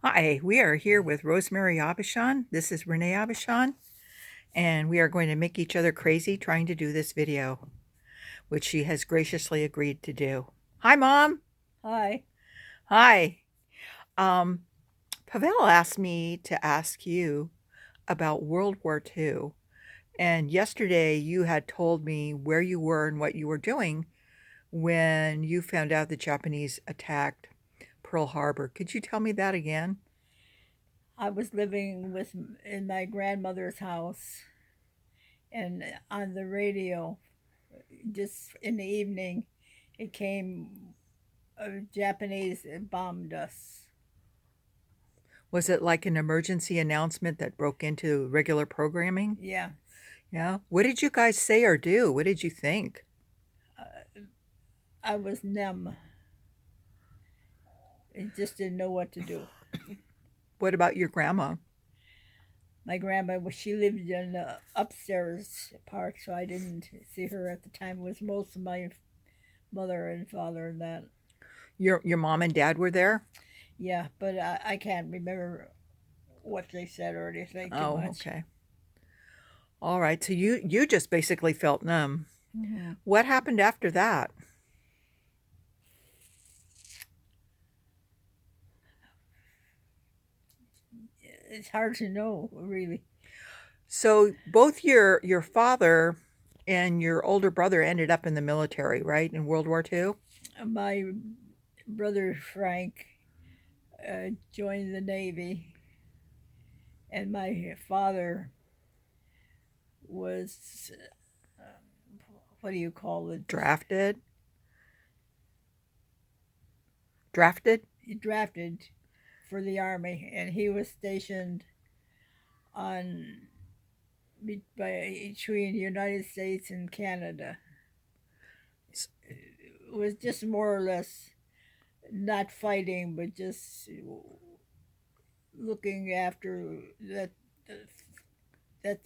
Hi, we are here with Rosemary Abishan. This is Renee Abishan, and we are going to make each other crazy trying to do this video, which she has graciously agreed to do. Hi, Mom. Hi. Hi. Um, Pavel asked me to ask you about World War II, and yesterday you had told me where you were and what you were doing when you found out the Japanese attacked Pearl Harbor. Could you tell me that again? I was living with in my grandmother's house, and on the radio, just in the evening, it came Japanese bombed us. Was it like an emergency announcement that broke into regular programming? Yeah, Yeah. What did you guys say or do? What did you think? I was numb. I just didn't know what to do. What about your grandma? My grandma, she lived in the upstairs part, so I didn't see her at the time. It was most of my mother and father and that. Your mom and dad were there? Yeah, but I can't remember what they said or anything too Oh, much. okay. All right. So you just basically felt numb. Hmm. What happened after that? It's hard to know, really. So both your father and your older brother ended up in the military, right? In World War II? My brother Frank joined the Navy, and my father was, what do you call it? Drafted? Drafted? Drafted for the Army, and he was stationed on between the United States and Canada. It was just more or less not fighting, but just looking after that the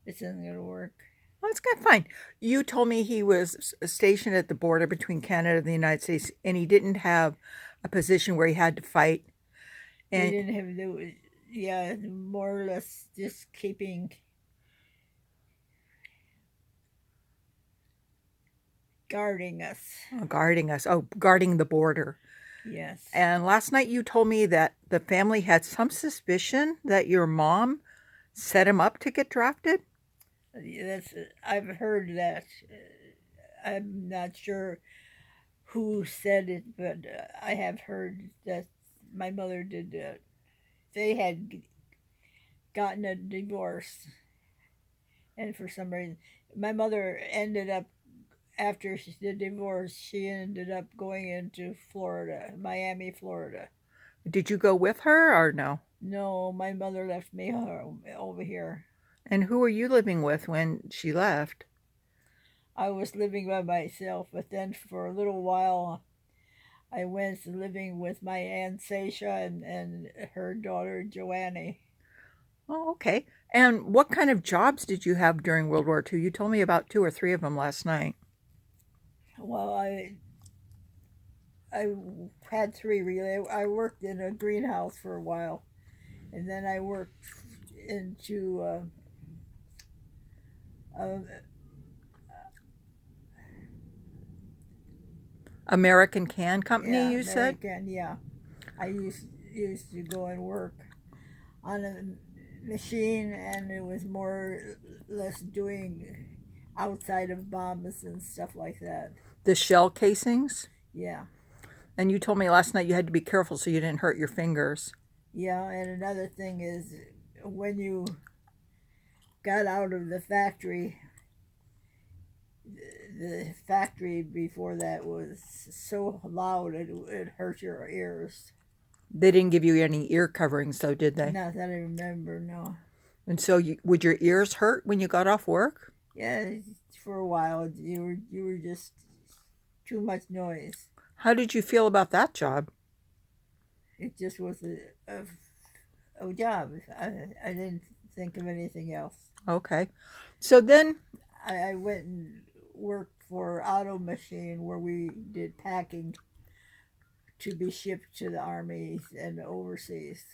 this isn't gonna work. Well, that's kind of fine. You told me he was stationed at the border between Canada and the United States, and he didn't have a position where he had to fight. He And didn't have the yeah, more or less just keeping guarding us. guarding us. Oh, guarding the border. Yes. And last night you told me that the family had some suspicion that your mom set him up to get drafted. That's I've heard that. I'm not sure who said it, but I have heard that my mother did that. They had gotten a divorce, and for some reason, my mother ended up after the divorce. She ended up going into Florida, Miami, Florida. Did you go with her or no? No, my mother left me over here. And who were you living with when she left? I was living by myself, but then for a little while, I went living with my Aunt Sasha and her daughter Joanne. Oh, okay. And what kind of jobs did you have during World War II? You told me about two or three of them last night. Well, I had three really. I worked in a greenhouse for a while, and then I worked into a American Can Company, yeah, you said? American. Yeah, I used to go and work on a machine, and it was more or less doing outside of bombs and stuff like that. The shell casings? Yeah, And you told me last night you had to be careful so you didn't hurt your fingers. yeah. And another thing is when you got out of the factory, the factory before that was so loud it hurt your ears. They didn't give you any ear coverings, though, did they? Not that I remember, no. And so, would your ears hurt when you got off work? Yeah, for a while you were just too much noise. How did you feel about that job? It just was a job. I didn't think of anything else. Okay. So then, I went and worked for Auto Machine where we did packing to be shipped to the armies and overseas.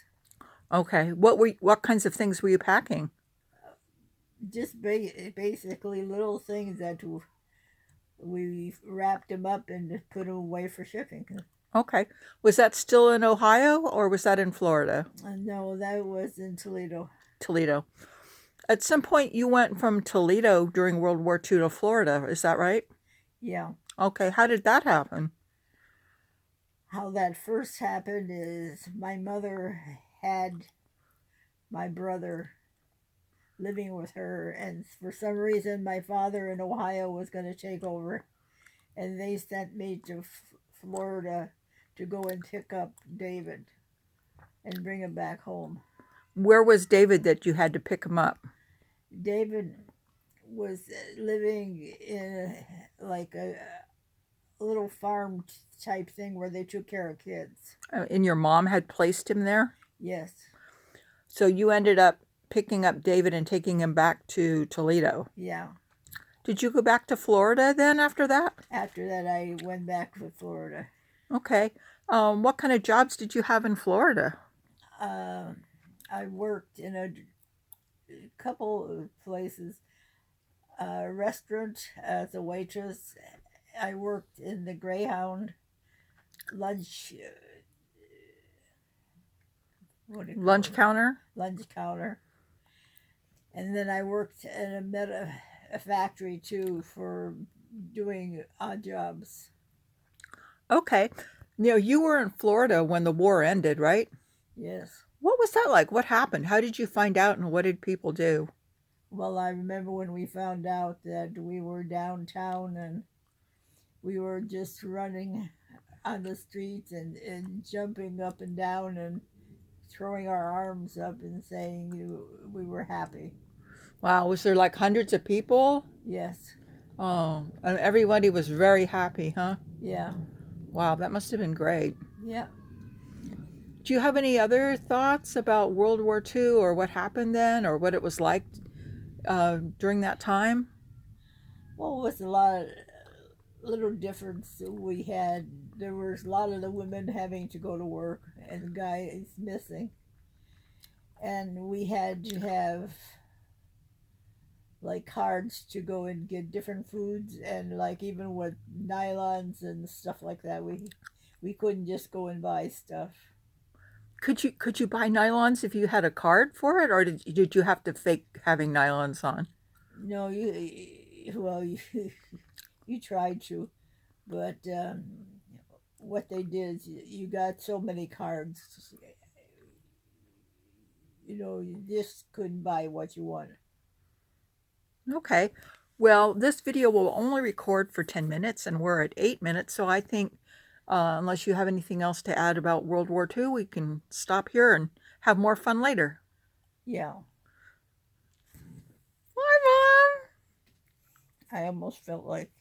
Okay. What kinds of things were you packing? Just basically little things that we wrapped them up and put them away for shipping. Okay. Was that still in Ohio or was that in Florida? No, that was in Toledo. Toledo. At some point, you went from Toledo during World War II to Florida. Is that right? Yeah. Okay. How did that happen? How that first happened is my mother had my brother living with her, and for some reason, my father in Ohio was going to take over, and they sent me to Florida to go and pick up David and bring him back home. Where was David that you had to pick him up? David was living in like a little farm type thing where they took care of kids. And your mom had placed him there? Yes. So you ended up picking up David and taking him back to Toledo. Yeah. Did you go back to Florida then after that? After that, I went back to Florida. Okay. What kind of jobs did you have in Florida? I worked in a couple of places. A restaurant as a waitress. I worked in the Greyhound lunch. Lunch counter? Lunch counter. And then I worked in a factory too for doing odd jobs. Okay. You were in Florida when the war ended, right? Yes. What was that like? What happened? How did you find out and what did people do? Well, I remember when we found out that we were downtown and we were just running on the streets and jumping up and down and throwing our arms up and saying we were happy. Wow, was there like hundreds of people? Yes. Oh, and everybody was very happy, huh? Yeah. Wow, that must have been great. Yeah. Do you have any other thoughts about World War II or what happened then or what it was like during that time? Well, it was a lot of little difference we had. There was a lot of the women having to go to work and the guy is missing. And we had to have like cards to go and get different foods, and like even with nylons and stuff like that, we couldn't just go and buy stuff. Could you buy nylons if you had a card for it, or did you have to fake having nylons on? No, you tried to, but what they did is you got so many cards, you just couldn't buy what you wanted. Okay. Well, this video will only record for 10 minutes and we're at 8 minutes, so I think unless you have anything else to add about World War II, we can stop here and have more fun later. Yeah. Bye, Mom! I almost felt like